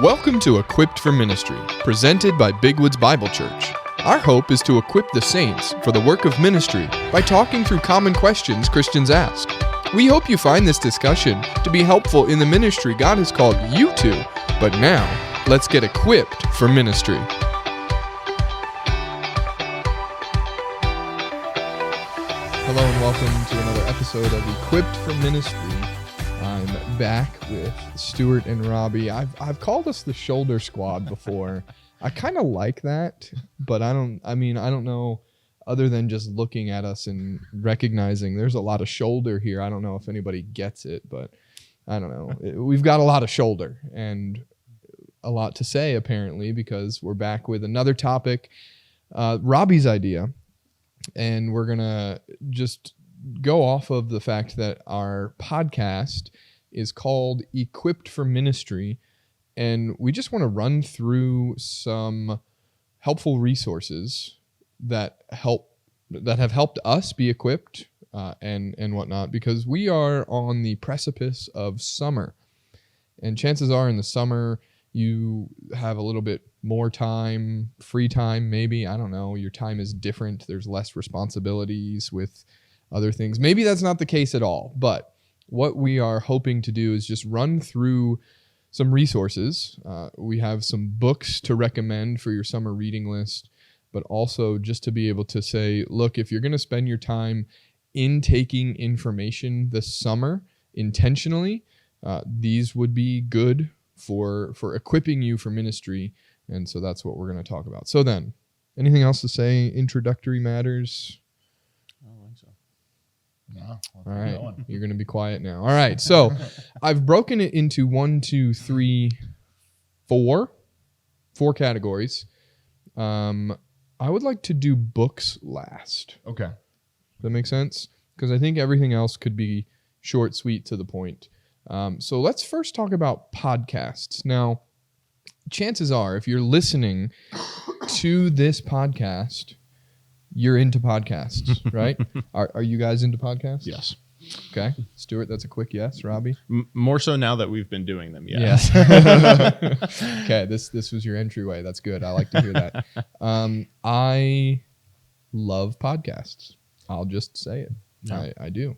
Welcome to Equipped for Ministry, presented by Big Woods Bible Church. Our hope is to equip the saints for the work of ministry by talking through common questions Christians ask. We hope you find this discussion to be helpful in the ministry God has called you to. But now, let's get equipped for ministry. Hello and welcome to another episode of Equipped for Ministry. I'm back with Stuart and Robbie. I've called us the shoulder squad before. I kind of like that, but I don't know, other than just looking at us and recognizing there's a lot of shoulder here. I don't know if anybody gets it, but I don't know. We've got a lot of shoulder and a lot to say, apparently, because we're back with another topic, Robbie's idea. And we're going to just go off of the fact that our podcast is called Equipped for Ministry. And we just want to run through some helpful resources that have helped us be equipped and whatnot, because we are on the precipice of summer. And chances are in the summer, you have a little bit more time, free time, maybe. I don't know. Your time is different. There's less responsibilities with other things. Maybe that's not the case at all. But what we are hoping to do is just run through some resources. We have some books to recommend for your summer reading list, but also just to be able to say, look, if you're going to spend your time intaking information this summer intentionally, these would be good for equipping you for ministry. And so that's what we're going to talk about. So then, anything else to say? Introductory matters? I don't think so. No. All right. You're going to be quiet now. All right. So I've broken it into 4 categories. I would like to do books last. Okay. Does that make sense? Because I think everything else could be short, sweet, to the point. So let's first talk about podcasts. Now, chances are, if you're listening to this podcast, you're into podcasts, right? Are you guys into podcasts? Yes. Okay. Stuart, that's a quick yes. Robbie? More so now that we've been doing them, yes. Okay, this was your entryway. That's good. I like to hear that. I love podcasts. I'll just say it. Yeah. I do.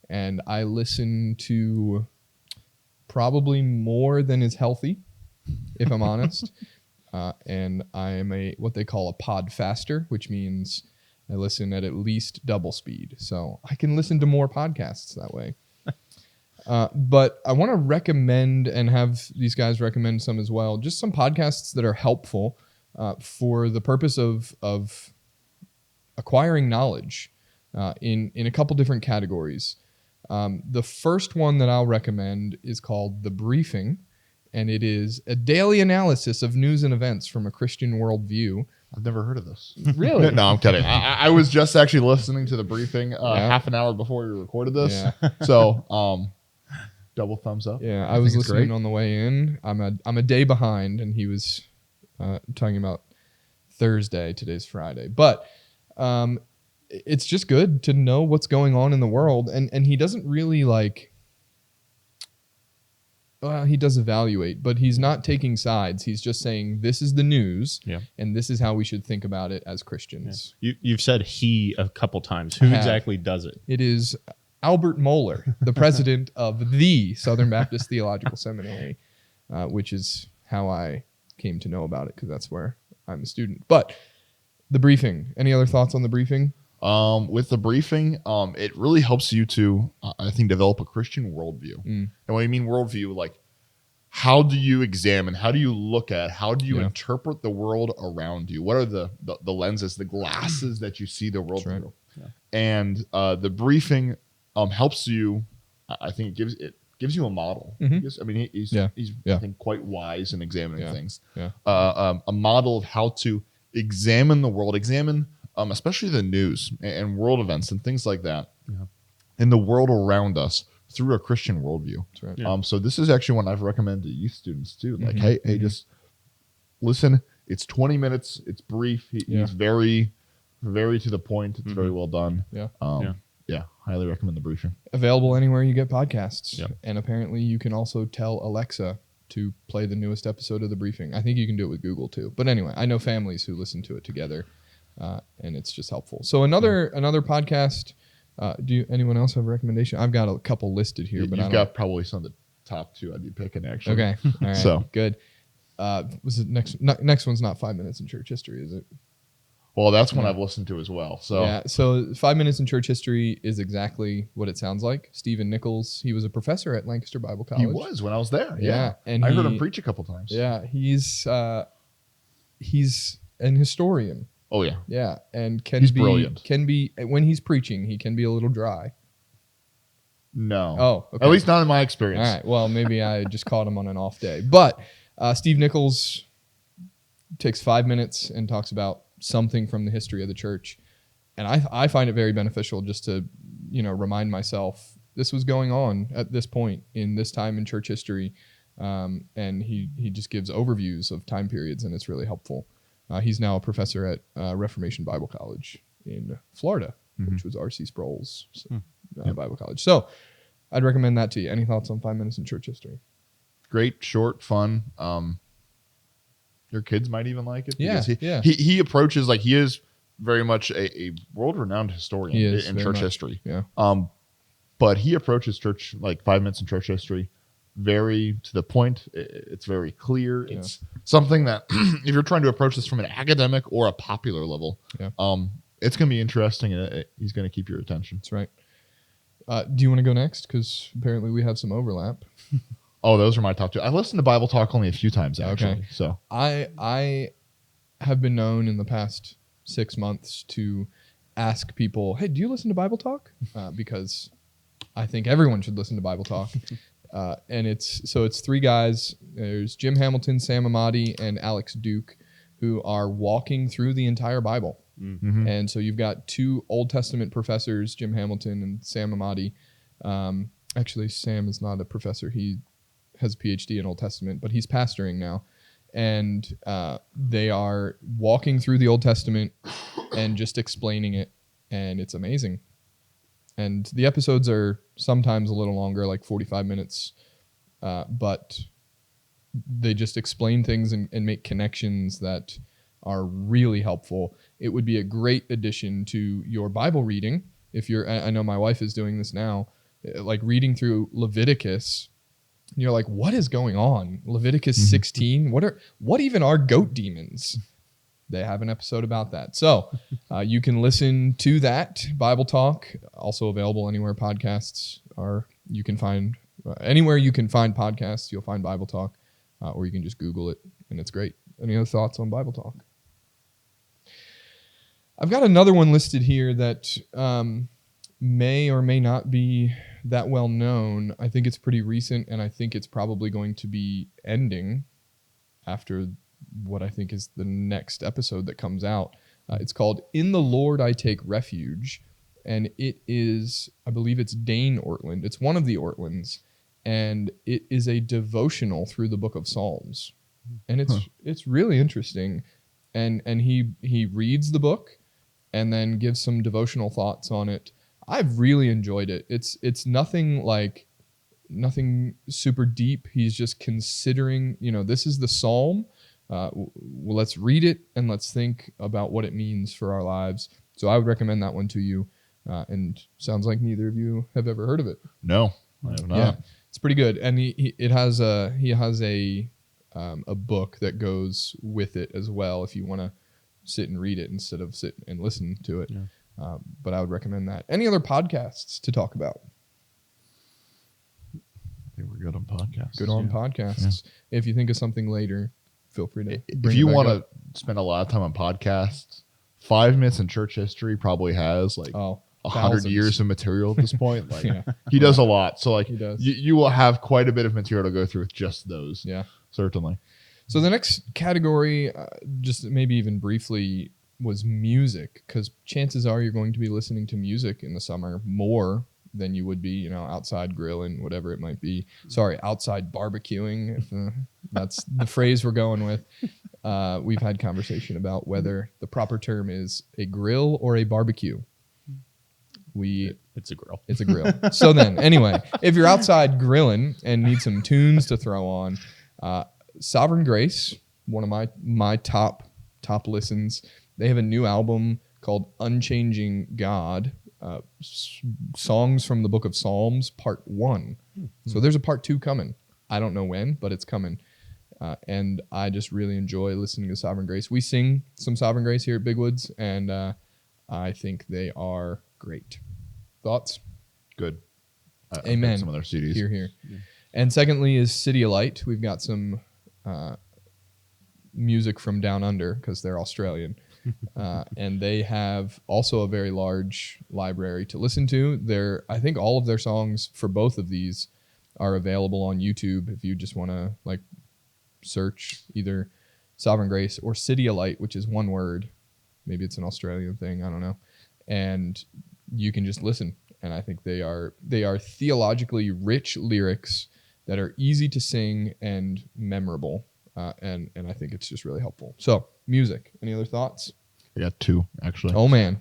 And I listen to probably more than is healthy, if I'm honest. And I am what they call a pod faster, which means I listen at least double speed. So I can listen to more podcasts that way. But I want to recommend and have these guys recommend some as well, just some podcasts that are helpful for the purpose of acquiring knowledge in a couple different categories. The first one that I'll recommend is called The Briefing, and it is a daily analysis of news and events from a Christian worldview. I've never heard of this. Really? No, I'm kidding. I was just actually listening to the briefing half an hour before we recorded this. Yeah. So, double thumbs up. Yeah, I was listening on the way in. I'm a day behind, and he was talking about Thursday. Today's Friday. But it's just good to know what's going on in the world. And he doesn't really he does evaluate, but he's not taking sides. He's just saying this is the news, and this is how we should think about it as Christians. Yeah. You've said he a couple times. Who exactly does it? It is Albert Mohler, the president of the Southern Baptist Theological Seminary, which is how I came to know about it, because that's where I'm a student. But The Briefing. Any other thoughts on The Briefing? With The Briefing, it really helps you to, I think, develop a Christian worldview. And when I mean worldview, like, how do you examine, how do you look at, how do you interpret the world around you? What are the lenses, the glasses that you see the world through? Yeah. And The Briefing helps you. I think it gives you a model. Mm-hmm. He's I think, quite wise in examining things. Yeah. A model of how to examine the world, especially the news and world events and things like that, in the world around us through a Christian worldview. That's right. Yeah. So this is actually one I've recommended to youth students too. Like, hey, just listen. It's 20 minutes. It's brief. He's very, very to the point. It's very well done. Yeah. Highly recommend The Briefing. Available anywhere you get podcasts. Yep. And apparently you can also tell Alexa to play the newest episode of the briefing. I think you can do it with Google too. But anyway, I know families who listen to it together, and it's just helpful. So another podcast. Anyone else have a recommendation? I've got a couple listed here, but you've got probably some of the top two I'd be picking actually. Okay, all right, so good. Was it next one's not 5 minutes in church history, is it? Well, that's one I've listened to as well. So yeah, so 5 minutes in church history is exactly what it sounds like. Stephen Nichols, he was a professor at Lancaster Bible College. He was when I was there. Yeah, and I heard him preach a couple times. Yeah, he's an historian. Oh yeah, yeah, and he's brilliant. Can be when he's preaching, he can be a little dry. No. Oh, okay. At least not in my experience. All right. Well, maybe I just caught him on an off day. But Steve Nichols takes 5 minutes and talks about something from the history of the church. And I find it very beneficial just to, remind myself this was going on at this point in this time in church history. And he just gives overviews of time periods, and it's really helpful. He's now a professor at Reformation Bible College in Florida, which was R.C. Sproul's Bible College. So I'd recommend that to you. Any thoughts on 5 minutes in church history? Great, short, fun. Your kids might even like it. Yeah, He approaches like he is very much a world-renowned historian in church history. Yeah. But he approaches church, like 5 minutes in church history, very to the point. It's very clear. It's something that if you're trying to approach this from an academic or a popular level, it's going to be interesting, and he's going to keep your attention. That's right. Do you want to go next? Because apparently we have some overlap. Oh, those are my top two. I've listened to Bible Talk only a few times, actually. Okay. So I have been known in the past 6 months to ask people, hey, do you listen to Bible Talk? Because I think everyone should listen to Bible Talk. And it's three guys. There's Jim Hamilton, Sam Amati, and Alex Duke, who are walking through the entire Bible. Mm-hmm. And so you've got two Old Testament professors, Jim Hamilton and Sam Amati. Actually, Sam is not a professor. He has a PhD in Old Testament, but he's pastoring now. And they are walking through the Old Testament and just explaining it. And it's amazing. And the episodes are sometimes a little longer, like 45 minutes. But they just explain things and make connections that are really helpful. It would be a great addition to your Bible reading. I know my wife is doing this now, like reading through Leviticus. You're like, what is going on? Leviticus 16. What even are goat demons? They have an episode about that. So you can listen to that Bible Talk, also available anywhere podcasts are. You can find anywhere you can find podcasts, you'll find Bible Talk, or you can just Google it, and it's great. Any other thoughts on Bible Talk? I've got another one listed here that may or may not be that well known. I think it's pretty recent, and I think it's probably going to be ending after what I think is the next episode that comes out. It's called In the Lord I Take Refuge, and it is, I believe it's Dane Ortland. It's one of the Ortlands, and it is a devotional through the book of Psalms. And it's really interesting. And he reads the book and then gives some devotional thoughts on it. I've really enjoyed it. It's nothing super deep. He's just considering, this is the Psalm. Let's read it and let's think about what it means for our lives. So I would recommend that one to you. And sounds like neither of you have ever heard of it. No, I have not. Yeah, it's pretty good. And he has a book that goes with it as well if you want to sit and read it instead of sit and listen to it. Yeah. But I would recommend that. Any other podcasts to talk about? I think we're good on podcasts. Good on podcasts. Yeah. If you think of something later, feel free to bring if you want to spend a lot of time on podcasts, 5 minutes in church history probably has 100 years of material at this point. He does a lot. So he does. You will have quite a bit of material to go through with just those. Yeah. Certainly. So the next category, just maybe even briefly, was music, because chances are you're going to be listening to music in the summer more than you would be, outside grilling, whatever it might be. Sorry, outside barbecuing, if that's the phrase we're going with. We've had conversation about whether the proper term is a grill or a barbecue. It's a grill. It's a grill. So then, anyway, if you're outside grilling and need some tunes to throw on, Sovereign Grace, one of my top listens. They have a new album called Unchanging God, songs from the Book of Psalms, Part 1. So there's a Part 2 coming. I don't know when, but it's coming. And I just really enjoy listening to Sovereign Grace. We sing some Sovereign Grace here at Big Woods, and I think they are great. Thoughts? Good. Amen. I've heard some of their CDs. Here. Yeah. And secondly is City of Light. We've got some music from down under because they're Australian. And they have also a very large library to listen to. I think all of their songs for both of these are available on YouTube if you just want to like search either Sovereign Grace or City of Light, which is one word. Maybe it's an Australian thing, I don't know. And you can just listen. And I think they are theologically rich lyrics that are easy to sing and memorable. And I think it's just really helpful. So, music. Any other thoughts? I got 2 actually. Oh man.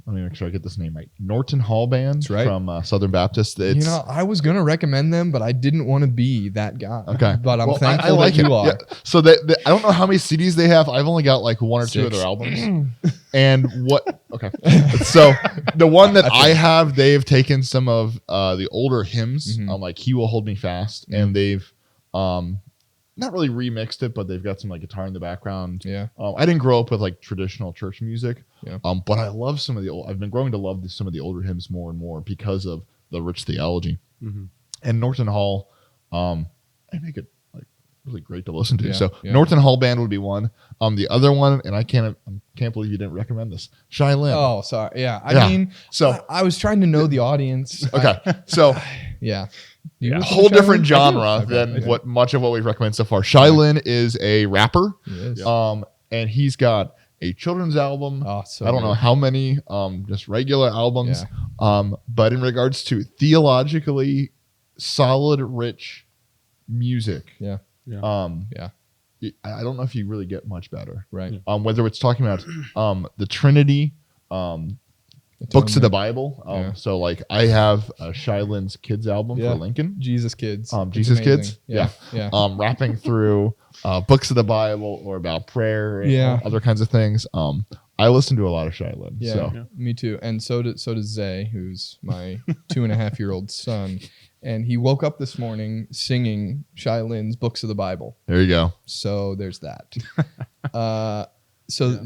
Let me make sure I get this name right. Norton Hall Band. That's right. From Southern Baptist. I was gonna recommend them, but I didn't want to be that guy. Okay. But I'm thankful I like that you it. are. Yeah. So I don't know how many CDs they have. I've only got like 1 or 2 of their albums. And what? Okay. So the one that I have, they've taken some of the older hymns, like "He Will Hold Me Fast," and they've not really remixed it, but they've got some like guitar in the background. Yeah. I didn't grow up with like traditional church music. Yeah. But I love some of the old. I've been growing to love some of the older hymns more and more because of the rich theology. And Norton Hall, they make it like really great to listen to. Yeah, So yeah. Norton Hall Band would be one. The other one, and I can't believe you didn't recommend this. Shai Linne. Oh, sorry. Yeah. I mean, so I was trying to know the audience. okay, so. Yeah. A whole different genre Okay, than okay. much of what we've recommended so far. Shai Linne is a rapper, He is. and he's got a children's album. Oh, so I don't know good. how many, just regular albums. But in regards to theologically solid, rich music, Yeah. I don't know if you really get much better. Right. Whether it's talking about the Trinity, books of the Bible. Yeah. So like I have Shai Linne's kids album Yeah. for Lincoln. Jesus Kids. It's Jesus amazing. Kids. Yeah. Yeah. Rapping through books of the Bible or about prayer and other kinds of things. I listen to a lot of Shai Linne. Yeah, So. me too. And so does Zay, who's my 2.5-year-old son. And he woke up this morning singing Shai Linne's Books of the Bible. There you go. So there's that.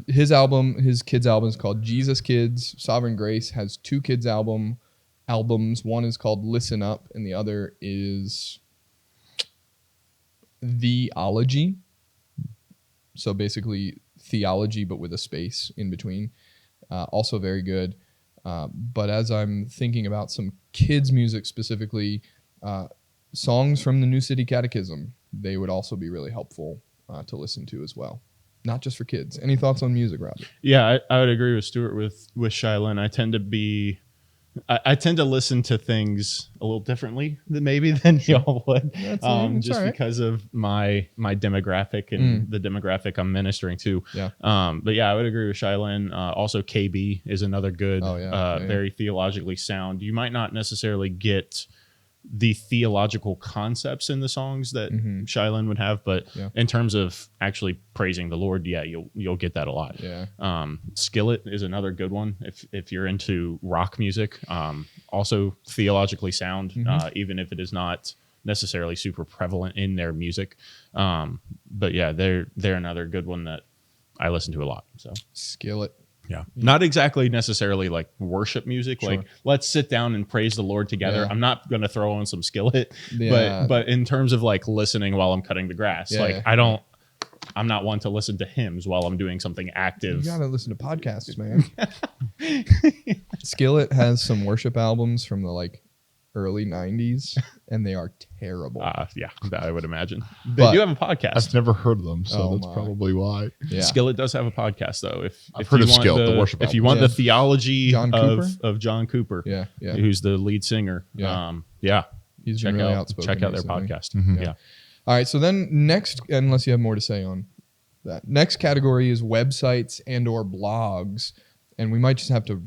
His album, his kids' album is called Jesus Kids. Sovereign Grace has 2 kids' albums. One is called Listen Up, and the other is Theology. So basically theology, but with a space in between. Also very good. But as I'm thinking about some kids' music specifically, songs from the New City Catechism, they would also be really helpful to listen to as well. Not just for kids. Any thoughts on music, Rob? Yeah, I would agree with Stuart with Shai Linne. I tend to listen to things a little differently than y'all would, That's just all right. because of my demographic and the demographic I'm ministering to. Yeah. But yeah, I would agree with Shai Linne. Also, KB is another good, Yeah. very theologically sound. You might not necessarily get the theological concepts in the songs that Shai Linne would have, but in terms of actually praising the Lord, you'll get that a lot. Yeah. Skillet is another good one if you're into rock music. Also theologically sound, even if it is not necessarily super prevalent in their music. But yeah, they're another good one that I listen to a lot. So Skillet. yeah, not exactly necessarily like worship music. Sure. Like let's sit down and praise the Lord together. Yeah. I'm not going to throw on some Skillet, Yeah. but in terms of like listening while I'm cutting the grass, I'm not one to listen to hymns while I'm doing something active. You gotta listen to podcasts, man. Skillet has some worship albums from the like early 90s, and they are terrible. Yeah, that I would imagine. But- They do have a podcast. I've never heard of them, so Oh that's my. probably why. Yeah. Skillet does have a podcast though. I've heard you of want Skillet, the worship If you album. want Yeah. the theology John Cooper? of John Cooper, Yeah. Yeah. who's the lead singer, Yeah. He's check been really out outspoken. check out their recently. podcast. Mhm. Yeah. All right. So then next, unless you have more to say on that, next category is websites and or blogs. And we might just have to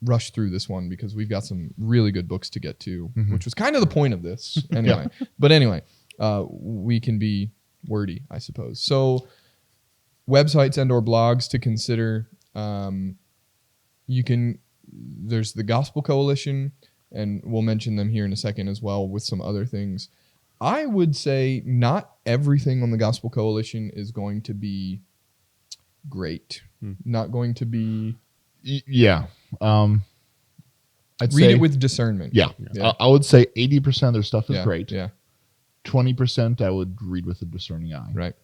rush through this one because we've got some really good books to get to, which was kind of the point of this anyway. But anyway, we can be wordy, I suppose. So websites and or blogs to consider. There's the Gospel Coalition, and we'll mention them here in a second as well with some other things. I would say not everything on the Gospel Coalition is going to be great. Not going to be... Yeah. I'd read it with discernment. Yeah. I would say 80% of their stuff is great. Yeah. 20% I would read with a discerning eye. Right.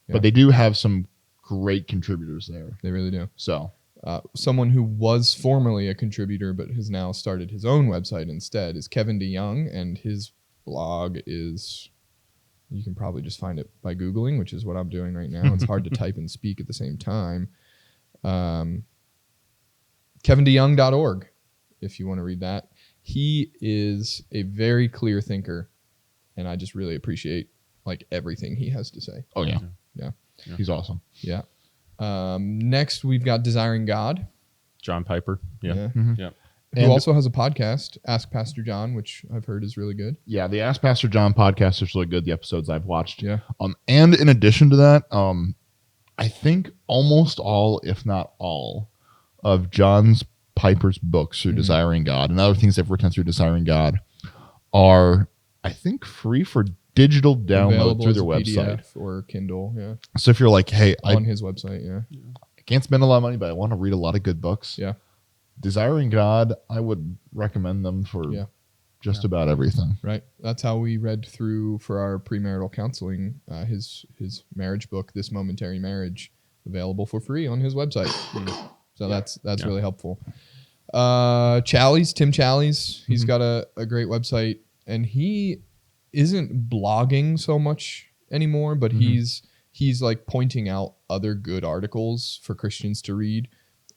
Yeah. But they do have some great contributors there. They really do. So... someone who was formerly a contributor but has now started his own website instead is Kevin DeYoung, and his blog is, you can probably just find it by Googling, which is what I'm doing right now. It's hard to type and speak at the same time. KevinDeYoung.org, if you want to read that. He is a very clear thinker, and I just really appreciate everything he has to say. Oh, yeah. Yeah. He's awesome. Yeah. Next, we've got Desiring God. John Piper. Yeah. Mm-hmm. Yeah. Who also has a podcast, Ask Pastor John, which I've heard is really good. Yeah, the Ask Pastor John podcast is really good. The episodes I've watched. Yeah. And in addition to that, I think almost all, if not all, of John Piper's books through Desiring God and other things they've written through Desiring God are, I think, free for digital download Available through their as a website PDF or Kindle. Yeah. So if you're like, hey, on his website, yeah. I can't spend a lot of money, but I want to read a lot of good books. Yeah. Desiring God, I would recommend them for just about everything. Right. That's how we read through for our premarital counseling, his marriage book, This Momentary Marriage, available for free on his website. So that's really helpful. Tim Challies, he's got a great website, and he isn't blogging so much anymore, but he's like pointing out other good articles for Christians to read,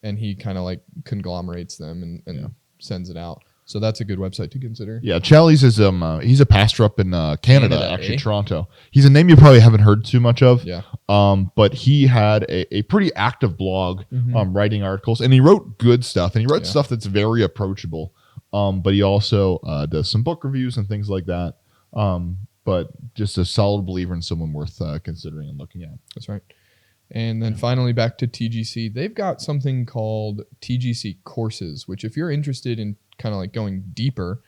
and he kind of like conglomerates them and sends it out. So that's a good website to consider. Yeah, Challies is he's a pastor up in Canada, actually, eh? Toronto. He's a name you probably haven't heard too much of. Yeah. But he had a pretty active blog, writing articles, and he wrote good stuff, and he wrote stuff that's very approachable. But he also does some book reviews and things like that. But just a solid believer and someone worth considering and looking at. That's right. And then finally back to TGC. They've got something called TGC Courses, which if you're interested in kind of like going deeper,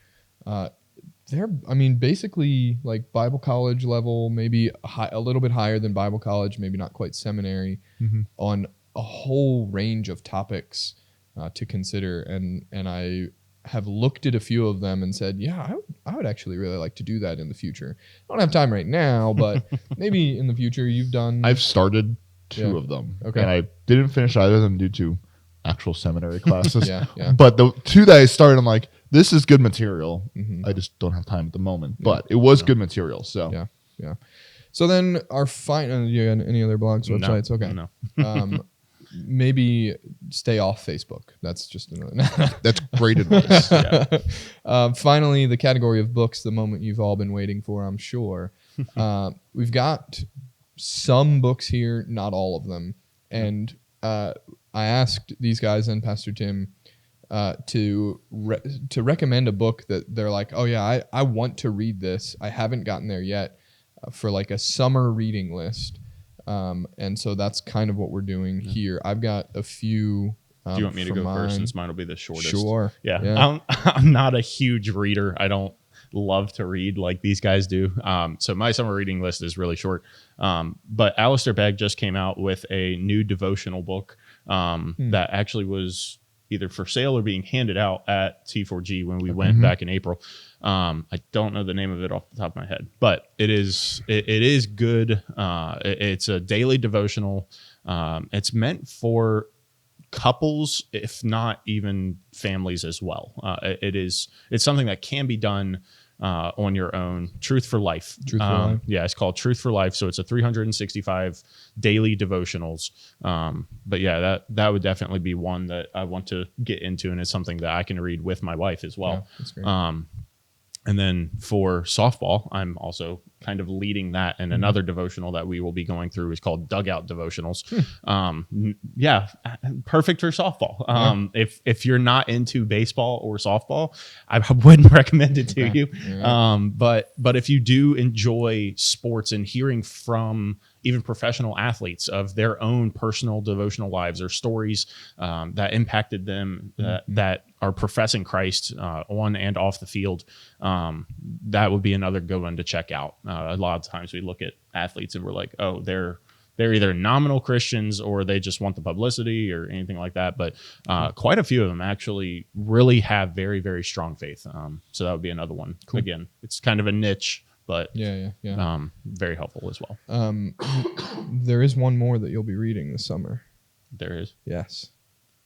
they're, basically like Bible college level, maybe a little bit higher than Bible college, maybe not quite seminary, on a whole range of topics to consider. And I have looked at a few of them and said, yeah, I would actually really like to do that in the future. I don't have time right now, but maybe in the future. I've started two of them. Okay. And I didn't finish either of them due to actual seminary classes. Yeah. But the two that I started, I'm like, this is good material. I just don't have time at the moment. But it was good material. So yeah. So then our final, you got any other blogs, websites? No, okay. No. Maybe stay off Facebook. That's just another. that's great advice. Finally, the category of books, the moment you've all been waiting for, I'm sure. We've got some books here, not all of them. And I asked these guys and Pastor Tim to recommend a book that they're like, oh yeah, I want to read this. I haven't gotten there yet, for like a summer reading list. And so that's kind of what we're doing here. I've got a few. Do you want me to go first, since mine will be the shortest? Sure. Yeah. I'm not a huge reader. I don't love to read like these guys do. So my summer reading list is really short. But Alistair Begg just came out with a new devotional book that actually was either for sale or being handed out at T4G when we went back in April. I don't know the name of it off the top of my head, but it is good. It's a daily devotional. It's meant for couples, if not even families as well. It's something that can be done on your own. Truth for Life. Yeah, it's called Truth for Life. So it's a 365 daily devotionals. But yeah, that would definitely be one that I want to get into, and it's something that I can read with my wife as well. Yeah, that's great. And then for softball, I'm also kind of leading that. And another devotional that we will be going through is called Dugout Devotionals. Yeah, perfect for softball. If you're not into baseball or softball, I wouldn't recommend it to you. But if you do enjoy sports and hearing from even professional athletes of their own personal devotional lives or stories that impacted them, that are professing Christ on and off the field, that would be another good one to check out. A lot of times we look at athletes and we're like, oh, they're either nominal Christians or they just want the publicity or anything like that. But quite a few of them actually really have very, very strong faith. So that would be another one. Cool. Again, it's kind of a niche, but very helpful as well. There is one more that you'll be reading this summer. There is. Yes.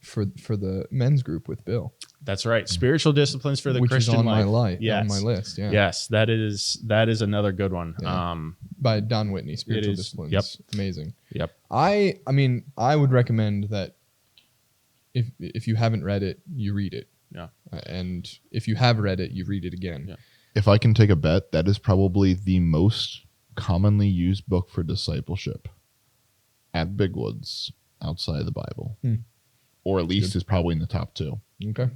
For the men's group with Bill. That's right. Spiritual disciplines for the Which Christian is on life. On my list. Yeah. Yes, that is another good one. Yeah. By Don Whitney, Spiritual Disciplines. Yep. Amazing. Yep. I mean, I would recommend that if you haven't read it, you read it. Yeah. And if you have read it, you read it again. Yeah. If I can take a bet, that is probably the most commonly used book for discipleship at Big Woods outside of the Bible. Or at least is probably in the top 2. Okay.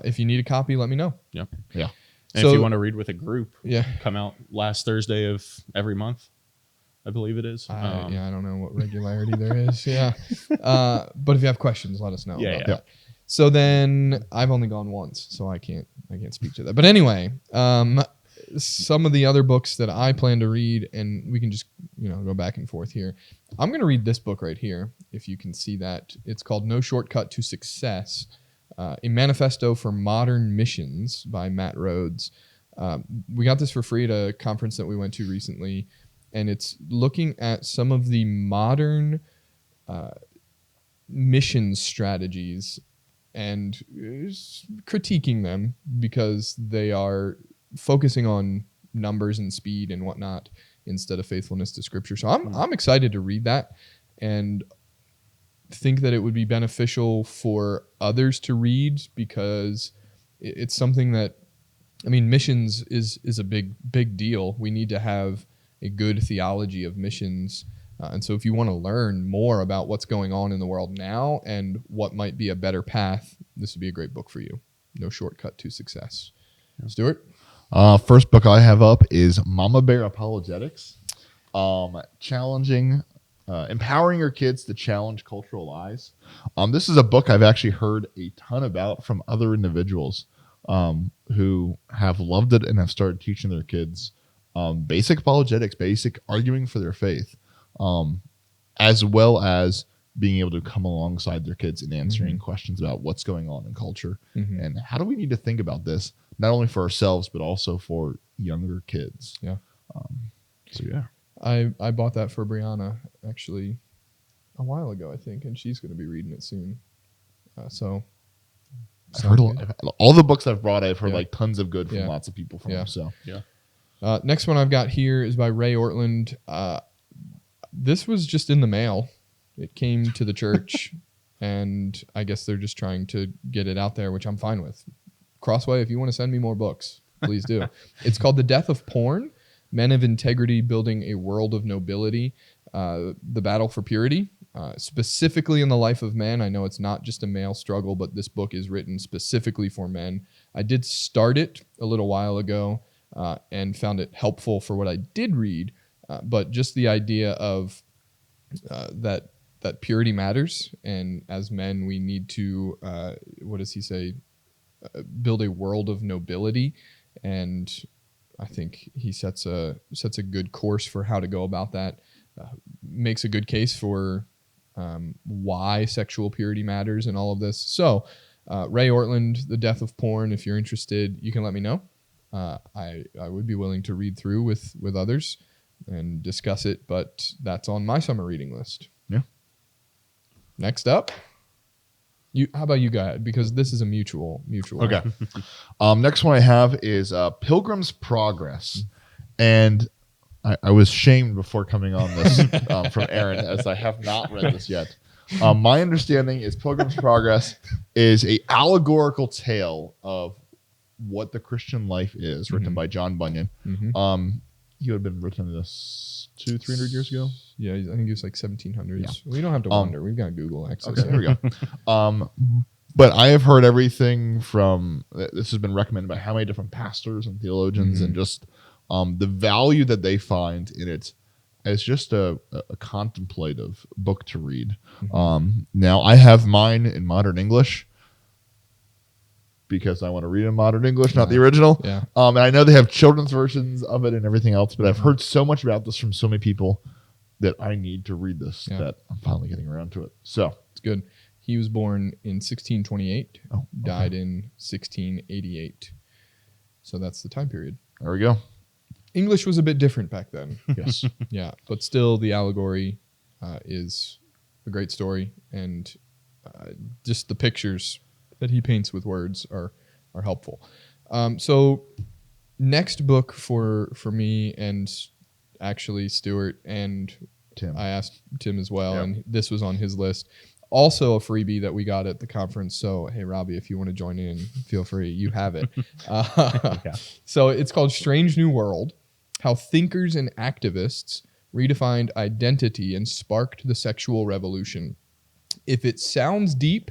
If you need a copy, let me know. Yep. Yeah. And if you want to read with a group, yeah, come out last Thursday of every month, I believe it is. I don't know what regularity there is. Yeah. But if you have questions, let us know. Yeah. That. So then I've only gone once, so I can't speak to that. But anyway, some of the other books that I plan to read, and we can just go back and forth here. I'm going to read this book right here, if you can see that. It's called No Shortcut to Success, a Manifesto for Modern Missions by Matt Rhodes. We got this for free at a conference that we went to recently, and it's looking at some of the modern mission strategies and critiquing them because they are focusing on numbers and speed and whatnot instead of faithfulness to Scripture. So I'm excited to read that and think that it would be beneficial for others to read because it's something that, missions is a big deal. We need to have a good theology of missions. And so if you want to learn more about what's going on in the world now and what might be a better path, this would be a great book for you. No Shortcut to Success. Yeah. Stuart? First book I have up is Mama Bear Apologetics, empowering your kids to challenge cultural lies. This is a book I've actually heard a ton about from other individuals who have loved it and have started teaching their kids basic apologetics, basic arguing for their faith, as well as being able to come alongside their kids in answering questions about what's going on in culture and how do we need to think about this, not only for ourselves, but also for younger kids. Yeah. So, yeah. I bought that for Brianna actually a while ago, I think, and she's going to be reading it soon. I've heard all the books I've brought, I've heard like tons of good from lots of people from them. So, yeah. Next one I've got here is by Ray Ortland. This was just in the mail. It came to the church, and I guess they're just trying to get it out there, which I'm fine with. Crossway, if you want to send me more books, please do. It's called The Death of Porn, Men of Integrity Building a World of Nobility, The Battle for Purity, specifically in the life of men. I know it's not just a male struggle, but this book is written specifically for men. I did start it a little while ago and found it helpful for what I did read, but just the idea of that purity matters, and as men we need to what does he say, build a world of nobility, and I think he sets a good course for how to go about that, makes a good case for why sexual purity matters and all of this. So Ray Ortland, The Death of Porn, if you're interested, you can let me know. I would be willing to read through with others and discuss it, but that's on my summer reading list. Yeah. Next up, how about you guys? Because this is a mutual. Okay. Next one I have is Pilgrim's Progress, and I was shamed before coming on this from Aaron, as I have not read this yet. My understanding is Pilgrim's Progress is a allegorical tale of what the Christian life is, written by John Bunyan. he would have been written this 200-300 years ago. Yeah, I think it was like 1700s. Yeah. We don't have to wonder. We've got Google access. Okay, there we go. But I have heard everything from, this has been recommended by how many different pastors and theologians, and just the value that they find in it as just a contemplative book to read. Now, I have mine in modern English because I want to read in modern English, not the original. Yeah. And I know they have children's versions of it and everything else, but I've heard so much about this from so many people that I need to read this that I'm finally getting around to it. So it's good. He was born in 1628, okay. died in 1688. So that's the time period. There we go. English was a bit different back then. Yes. Yeah, but still the allegory is a great story, and just the pictures that he paints with words are helpful. So next book for me, and actually Stuart and Tim. I asked Tim as well, and this was on his list. Also a freebie that we got at the conference. So, hey, Robbie, if you want to join in, feel free. You have it. So it's called Strange New World, How Thinkers and Activists Redefined Identity and Sparked the Sexual Revolution. If it sounds deep,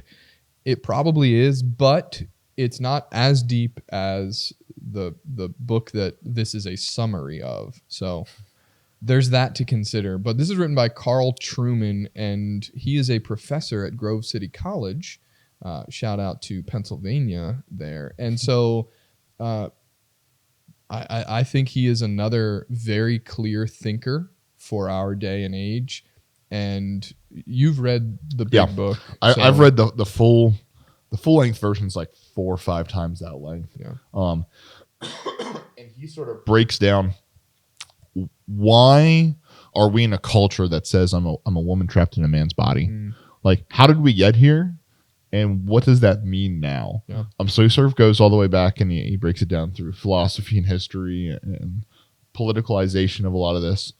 it probably is, but it's not as deep as the book that this is a summary of. So there's that to consider. But this is written by Carl Truman, and he is a professor at Grove City College. Shout out to Pennsylvania there. And so I think he is another very clear thinker for our day and age. And you've read the big book. I've read the full length version's like 4 or 5 times that length. Yeah. And he sort of breaks down, why are we in a culture that says I'm a woman trapped in a man's body? Like, how did we get here? And what does that mean now? Yeah. So he sort of goes all the way back, and he breaks it down through philosophy and history and politicalization of a lot of this.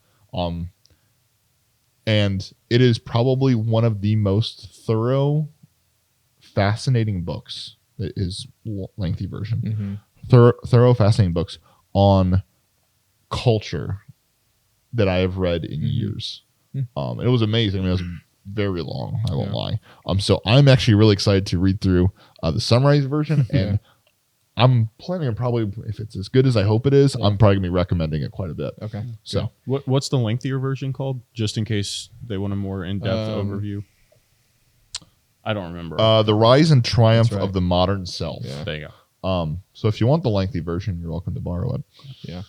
And it is probably one of the most thorough, fascinating books. It is lengthy version. Thorough, fascinating books on culture that I have read in years. It was amazing. I mean, it was very long, I won't lie. So I'm actually really excited to read through the summarized version, and I'm planning on probably, if it's as good as I hope it is, I'm probably gonna be recommending it quite a bit. Okay. So what's the lengthier version called? Just in case they want a more in-depth overview. I don't remember. The Rise and Triumph of the Modern Self. Yeah. There you go. So if you want the lengthy version, you're welcome to borrow it. Yeah.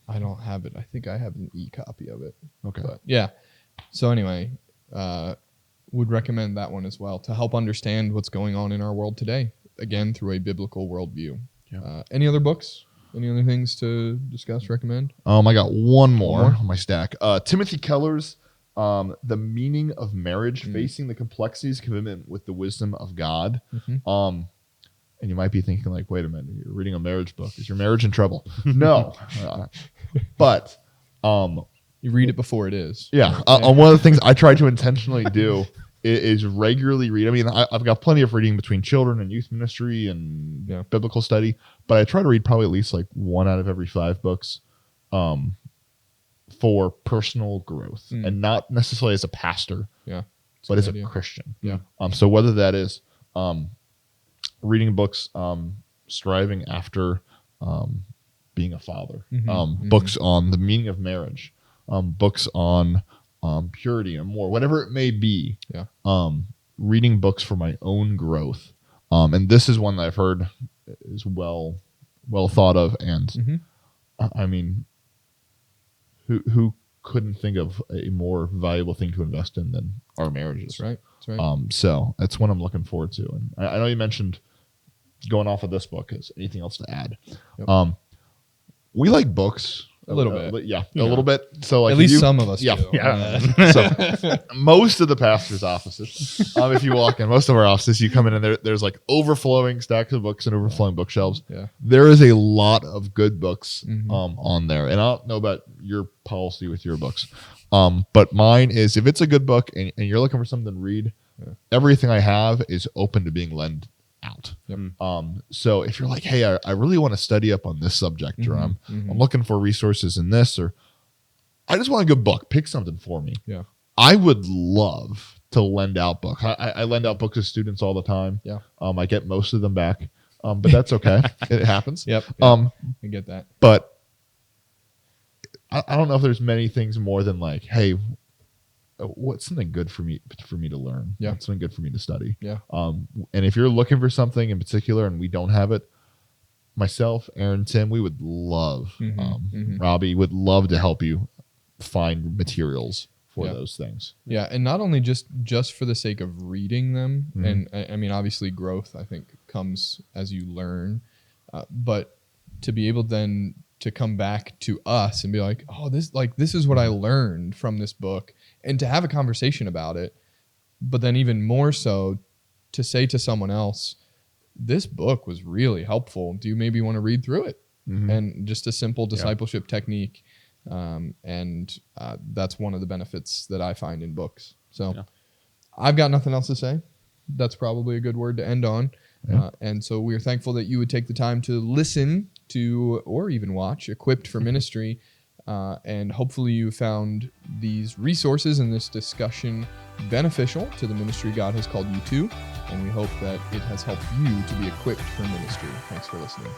I don't have it. I think I have an e-copy of it. Okay. But yeah. So anyway, would recommend that one as well to help understand what's going on in our world today. Again, through a biblical worldview. Yeah. Any other books? Any other things to discuss, recommend? I got one more on my stack. Timothy Keller's The Meaning of Marriage, Facing the Complexities, Commitment with the Wisdom of God. And you might be thinking, like, wait a minute, you're reading a marriage book. Is your marriage in trouble? No. But you read it before it is. Yeah. One of the things I try to intentionally do is regularly read. I mean, I've got plenty of reading between children and youth ministry and biblical study, but I try to read probably at least like 1 out of every 5 books for personal growth, and not necessarily as a pastor, but as a Christian. Yeah. So whether that is reading books, striving after being a father, books on the meaning of marriage, books on purity and more, whatever it may be. Reading books for my own growth, and this is one that I've heard is well thought of, and I mean, who couldn't think of a more valuable thing to invest in than our marriages? That's right. So that's one I'm looking forward to, and I know you mentioned going off of this book. Is anything else to add? We like books. A little bit. A little bit. So like at least some of us do. So most of the pastor's offices, if you walk in, most of our offices, you come in and there's like overflowing stacks of books and overflowing bookshelves. There is a lot of good books on there. And I don't know about your policy with your books. But mine is, if it's a good book and you're looking for something to read, everything I have is open to being lent out. out. Yep. So if you're like, hey, I really want to study up on this subject, or I'm looking for resources in this, or I just want a good book, pick something for me. Yeah. I would love to lend out books. I lend out books to students all the time. Yeah. I get most of them back, but that's okay. It happens. Yep. I get that. But I don't know if there's many things more than like, hey, what's something good for me to learn? Yeah. What's something good for me to study? Yeah. And if you're looking for something in particular and we don't have it, myself, Aaron, Tim, we would love, Robbie would love to help you find materials for those things. Yeah, and not only just for the sake of reading them, and I mean, obviously growth, I think, comes as you learn, but to be able then to come back to us and be like, oh, this is what I learned from this book, and to have a conversation about it, but then even more so to say to someone else, this book was really helpful. Do you maybe want to read through it? And just a simple discipleship technique. And that's one of the benefits that I find in books. So I've got nothing else to say. That's probably a good word to end on. And so we're thankful that you would take the time to listen to or even watch Equipped for Ministry. And hopefully you found these resources and this discussion beneficial to the ministry God has called you to. And we hope that it has helped you to be equipped for ministry. Thanks for listening.